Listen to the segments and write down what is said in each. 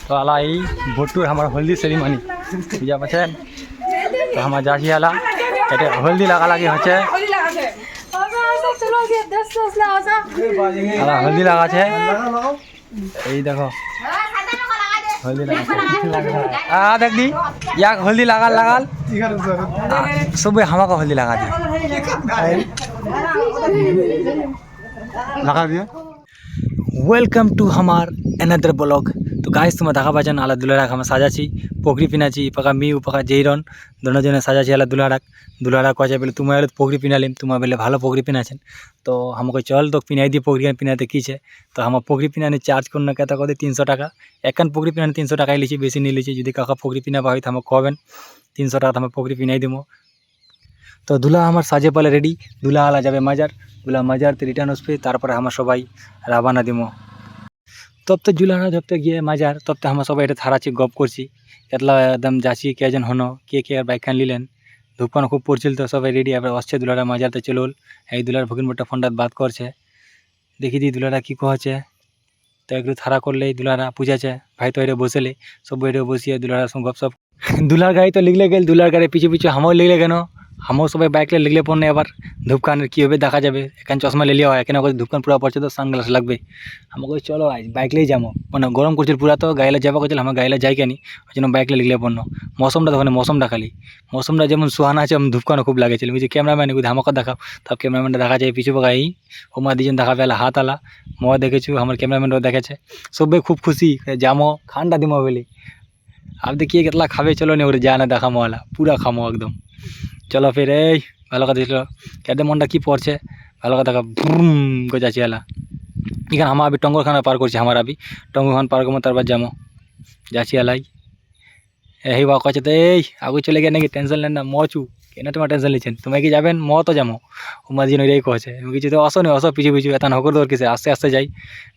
तो आला ई भोटूर हमार हल्दी सेरिमनी बुझा पाছেন तो हमार जाची आला এটা हल्दी লাগা লাগি হচ্ছে আলা हल्दी লাগাছে এই দেখো हल्दी लगा देख दी या हल्दी लगाल लगाल सब हमारा हल्दी लगा दी लगा दिया। वेलकम टू हमार अनदर ब्लॉग। तो गाइस तुम देखा पाचन आला दुलाराक हम साजाची पोखरी पिनाची पका मी उपका जैरन दोनों जने साजाची आला दुलाराक कहे बोले तुम पोखरी पिनालिम तुम बोले भालो पोखरी पिनाछेन तो हमको चल तो पिनाई दी पोखरी पिनाते की छे तो हम पोखरी पिनाने चार्ज करना कहता कहते 300 टाका एकान पोखरी पिनाने 300 टाका लीची बेसि नहीं लीची यदि काका पोखरी पिना पाई तो हम कहबेन 300 टाका हम पोखरी पिनाई दिमो। तो दूल्हा हमार साजे पाले रेडी दूल्हा आला जाबे माजार दूल्हा माजार तो रिटार्न उसपे तारपर हम सबाई राबाना दिमो। तब तो जुलाना जब तक गए माजार तब तो हम सब थाराची गप करছি केतला एकदम जाची केजन हनो के बाइक खान लिलेन धूपकान खूब पड़ছিল तो सब रेडी आবার আসছে দুলারা মাজারতে চলল এই দুলার ভগিনবটা ফোনটা বাত করছে দেখি দি দুলারা কি কহছে তো একটু থারা করলেই দুলারা বুঝাছে ভাই তো এরে বসেলে সব এরে বসিয়ে দুলারার সঙ্গে গপসপ দুলার গাড়ি তো লিখলে গেল দুলার গাড়ি পিছু পিছু হামও লিখলে কেন हमो सब बाइक ले लिखले पड़ने एबार धूपकान की देखा जाए एखान चश्मा ले लिया एखे धूपकान पूरा पड़े तो सानग्लास लगे हमको चलो आज बाइक ले जामो मैं गरम कर पूरा तो गाइले जाबा कर हम गाइले जाई कैनी बाइक ले लिखले पड़नो मौसम तक मौसम खाली मौसम जेमन सुहाना है धूपकान खूब लगे मुझे कैमरामैन हमको देखा तब कैमरामैन देखा जाए पिछू पका ओमा दीजन देखा पेला हाथ आला मैं देखे हमारे कैमरामैन देखे सब खूब खुशी जामो खानटा दिमो बोली अब देखिए कितना खावे चलो नहीं जाना देखामो वाला पूरा खामो एकदम चलो फिर ভালো কথা দিল কেদে মনটা কি পড়ছে ভালো কথা ভুম করে যাচ্ছি এলা এখানে আমার আবি টঙ্গরখানা পার করছি আমার আবি টঙ্গরখান পার করবো তারপর যাবো যাচ্ছি এলাই এই বা কছে তো এই আগু চলে গিয়ে নাকি টেনশন নেন না মচু কেন তোমার টেনশন নিচ্ছেন তুমি কি যাবেন ম তো যাবো উমার দিন ওইটাই কছে কিছু তো আসো নি আসো পিছু পিছু এত হকর দর কিসে আস্তে আস্তে যাই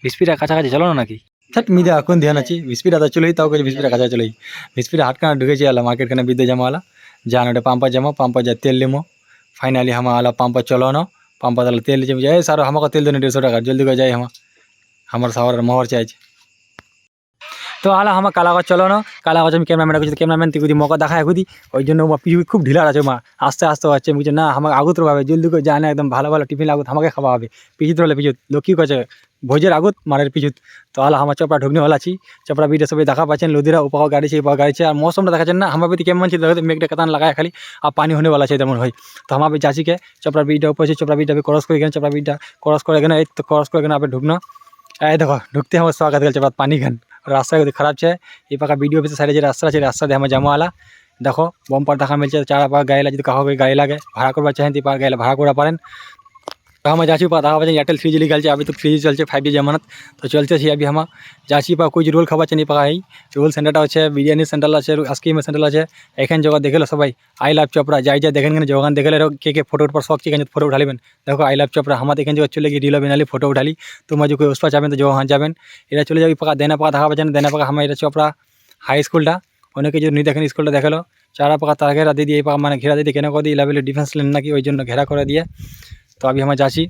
বিস্পিটা কাছাকাছি চলো না নাকি থাট মিদে এখন ধ্যান আছি বিস্পিটা তো চলেই তাও কিছু বিস্পিটা কাছা চলেই বিস্পিটা হাটখানা ঢুকেছি এলা মার্কেটখানে বিদ্যে জামা আলা जाने पंपा जमो पंपा जा तेल लेमो फाइनली हम आला पंपा चलो न पंपा तला तेल जाए सारो हमको तेल देने 150 टाका जल्दी कर जाए हम हमारे सावर मोहर चाहिए तो आला हम कालागज चलो न कालागज हम कैमरामैन कैमरामैन ती मौका देखा खुदी ওই জন্য खूब ढिला আছে মা আস্তে আস্তে হচ্ছে বুঝছে না আমাকে আগুত ভাবে জলদি করে জানে একদম ভালো ভালো টিফিন আগুত আমাকে খাওয়া হবে পিছুত রলে পিছুত লক্ষ্মী কছে ভোজের আগুত মারের পিছুত তো আলা আমার চপড়া ঢুকনে হল আছি চপড়া বিটা সবাই দেখা পাচ্ছেন লদিরা উপাও গাড়ি से उपाও गाड़ी से और मौसम देखाচ্ছেন না हमारे भी केमन देखते मेघ कतान लगाया खाली अब पानी होने वाला है तेमन हो तो हम चाची के चपड़ा बीटा ऊपर से चपड़ा बीटा भी क्रॉस कर चपड़ा बीटा क्रॉस कर तो क्रॉस कर ढुकना ए देखो ढुकते हम स्वागत कर चपड़ा पानी खान रास्ता खराब है ये पाका वीडियो भी साइड जो रास्ता है रास्ता हम जमा आला देखो बम्पर देखा मिलছে चार पाक गाड़ी जो कहो गाड़ी लागे भाड़ा करवा चाहें तो गाड़ी भाड़ा करा पारें तो हम जाची पा देखा पाचे एयरटेल 3G लिखल अभी तो 3G चलছে 5G जमानत तो चलते अभी हम जाची पा कोई रोल खावा नहीं पाका रोल सेंटर है बिरियानी सेंटर आइसक्रीम सेंटर है एखान जगह देखे सबाई आई लाभ चपड़ा जाए देखें जगह देखे के फोटो पर शौक चाहिए फोटो उठा लेबें देखो आई लाभ चपड़ा हमारे एखान जगह चले गई रील बनाली फोटो उठाली तुम जो कोई उस पर चाहें तो जो हाँ जाबें ये चले जाए पका देना पका देखा पाचें देना पका हम चपड़ा हाई स्कूलटा অনেকে जो नहीं देखें स्कूलটা देखेलो चारा पका तार घेरा दे दिए मैं घेरा दे दिए केना कर दिए लेवल डिफेंस लेन ना कि घेरा कर दिए तो अभी हम जाची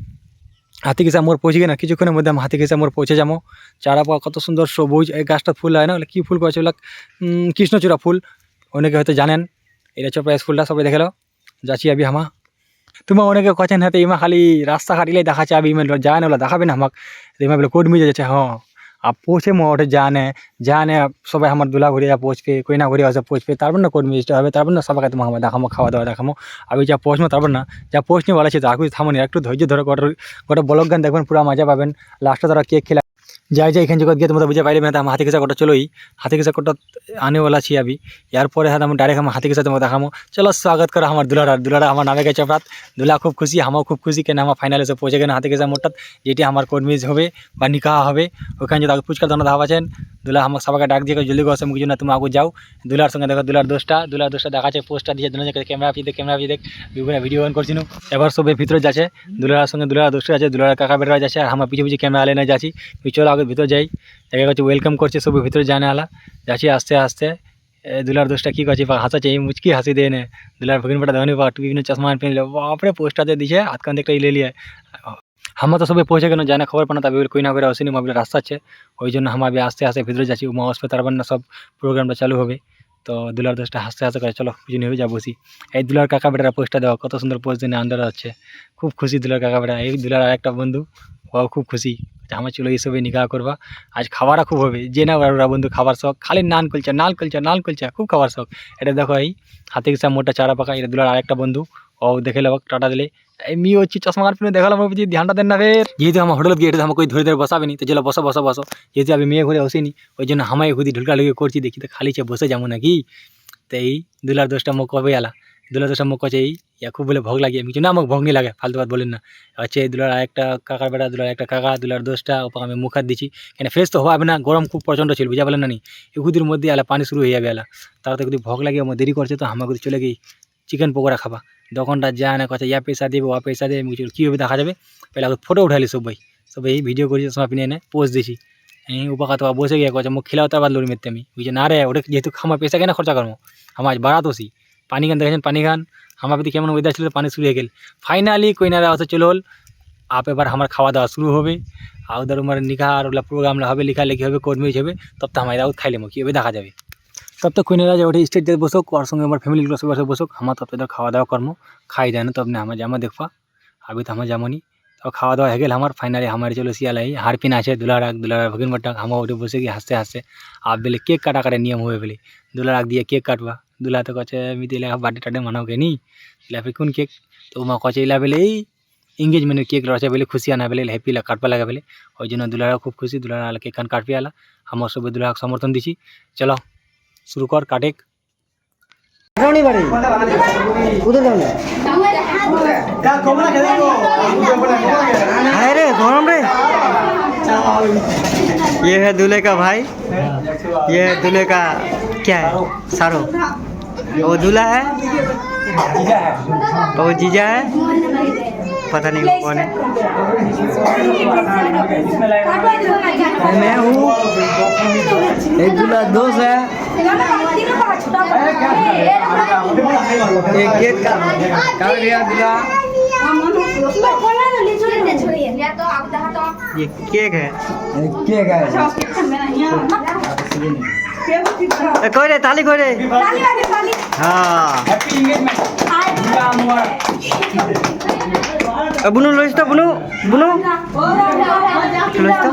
हाथी के मोड़ पहुँच गए ना किचुक्षण मध्य हम हाथी के मोड़ पहुँचे जामो चारा पा कत सुंदर सबुज एक गाछटा फुल है ना कि फुल कर कृष्णचूड़ा फुल अनेके हयतो जानें ये चपड़ा स्कूलटा सब देखेलो जाची अभी हम तुम अनेके कहें हते इमा खाली रास्ता घाटिले देखा अभी जाए ना देखाबे ना हमाक बोले कोड मिल जाए हाँ अब पहुँचे मोटे जाने जाने सब हमार दूल्हा घुरिया पहुँच पे कोई ना घुरिया पहुँच पे तार ना कोड मिस्ट है तार ना सबके तुम देखामो खावा दावा देखामो अभी जा पहुँचबो तार ना जा पहुँचने वाला है तो आगे थामो एक धैर्य धरो गोटे ब्लॉग गान देखें पूरा मजा पाबें लास्ट तारा केक खिला যাই যাই এখানে জগৎ গিয়ে তোমরা বুঝে পাইলে আমি হাতি কেসা কোটা চলোই হাতি কেসা কোটা আনে वाला छी अभी यार पर है हम डायरेक्ट हम हाथी के साथ देखामो चलो स्वागत करो हमार दुलारा हमार नामे के चपरात दुल्हा खूब खुशी हम खूब खुशी के हम फाइनल से पहुँचे गए हाथी के मोटत जेटी हमार कोड मिज हो निकाह हो ओखान जो पूछकर दोनों धावाचें दुल्हा हम सबके डाक दिए जल्दी गो मुझे ना तुम आगू जाओ दुलार संगे देखो दुलार दोस्टा देखा पोस्टर दिए दोनों कैमरा भी देख বিভিন্ন ভিডিও অন করছি এবার সবাই ভিতরে যাচ্ছে দুলার সঙ্গে দুলার দোস্ত আছে দুলার কাকা বেড়া যাচ্ছে আর আমার পিছু পিছু ক্যামেরা আলে না যাচ্ছি চলো আগে ভিতরে যাই দেখা গেছে ওয়েলকাম করছে সবাই ভিতরে জানে আলা যাচ্ছি আস্তে আস্তে দুলার দোস্তা কি করছে হাসাচ্ছে মুচকি হাসি দেয় না দুলার ভগিন পাটা ধনী বিভিন্ন চশমা পেন বাপরে পোস্টার দিয়ে দিছে হাত কান একটা ले लिए हम तो सब पहुँचे गए जाने खबर पाना तभी कोई ना कोई আসেনি मोबाइल रास्ता আছে ওই জন্য আমি আস্তে আস্তে ভিতরে যাচ্ছি উমা হসপিটাল বান্না সব প্রোগ্রামটা চালু হবে তো দুলার দোষটা হাসতে হাসতে করে চলো পুজো নিয়ে যাবো বসি এই দুলার কাকা বেটারা পোস্টটা দেওয়া কত সুন্দর পোস্ট দিনে আন্দার হচ্ছে খুব খুশি দুলার কাকা বেটা এই দুলার আর একটা বন্ধু ও খুব খুশি আমার চলো এইসবে নিকাহ করবা আজ খাবারও খুব হবে যে না ওরা বন্ধু খাবার শখ খালি নান কুলচা খুব খাবার শখ এটা দেখো এই হাতে কিছু মোটা চারা পাকা এটা দুলার আরেকটা বন্ধু ও দেখে লেবক টাটা দিলে এই মি হচ্ছে চশমা পিনে দেখালাম বুঝি ধ্যানটা দেন না ফের যেহেতু আমার হোটেল গিয়ে এটা আমাকে ধরে বসাবে নি তো চলো বসো বসো বসো যেহেতু আমি মেয়ে ঘুরে বসিনি ওই জন্য আমায় খুদি ঢুলকা ঢুকি করছি দেখি তো খালি চে বসে যাবো নাকি তো এই দুলার দোষটা মুখ কবে আলা দুলার দোষটা মুখ আছে এই খুব বলে ভোগ লাগে আমি না আমাকে ভোগ নি লাগে ফালতু বাদ বলেন না হচ্ছে দুলার একটা কাকার বেটা দুলার একটা কাকা দুলার দোষটা ওপর আমি মুখ হাত দিচ্ছি কেন ফ্রেশ তো হবে না গরম খুব প্রচণ্ড ছিল বুঝা বলেন না নি এগুদির মধ্যে আলা পানি শুরু হয়ে যাবে আলা তার তো যদি ভোগ লাগে আমার দেরি করছে তো আমাকে চলে গিয়ে চিকেন পকোড়া খাবা দোকানটা যা না কথা ইয়া পয়সা দেবে ওয়া পয়সা দেবে কীভাবে দেখা যাবে পেলে ফটো উঠালি সবাই ভিডিও করেছি চশমা পিনে এনে পোস্ট দিছি উপকার তো বসে গিয়ে কথা মুখ খেলাও তো আবার লড়ি মেরতে আমি বুঝছি না রে ওটা যেহেতু আমার পয়সা কেন খরচা করবো আমার বাড়াত ওসি পানি গান দেখেছেন পানি গান আমার প্রতি কেমন ওয়েদার ছিল পানি শুরু হয়ে গেল ফাইনালি কইনারা আসে চলো आप এবার আমার খাওয়া দাওয়া শুরু হবে আর উধর আমার নিকাহ আর ওগুলা প্রোগ্রামলা হবে লেখালেখি হবে কোর্ট ম্যারেজ হবে তব তো আমার দাওয়াত খাইলে কীভাবে দেখা যাবে तब तक कोई नहीं ओटे स्टेज दे बसो और संगे हमारे फैमिली सब बसो हम तब तक खावा दावा कर्म खाई जाए तब ने हमें जामा देखा अभी तो हमें जामनी तो खावा दावा है हमार फाइनली हमारे चलो सियाल हार पिन आछे दुलाराग भगिन बट्टा हम ओटे बसे गए हंसते हंसते आप बोले केक काटा काटे नियम हुए बोले दुलाराग दिए केक काटवा दुला तो कचे मिले बार्थडे टाटे मनाओ के नहीं फिर कौन केक तो मैं कचे इला बोले एंगेजमेंट केक रचे बोले खुशी आना बोले हैप्पी काटवा लगा बोले और जो दुलारा खूब खुशी दुलारा केक खान काटपी आला हम सब दुलारा समर्थन दीची चलो शुरू कर काटेक अरे गरम रे ये है दूल्हे का भाई ये है दूल्हे का क्या है सारो वो दूल्हा है वो जीजा है पता नहीं कौन है मैं हूँ एक दूल्हा दोस्त है एक केक काट दिया दूल्हा ये केक है कोई रे ताली कोई रे हाँ बुनू लोइस तो बुनू बुनू लोइस तो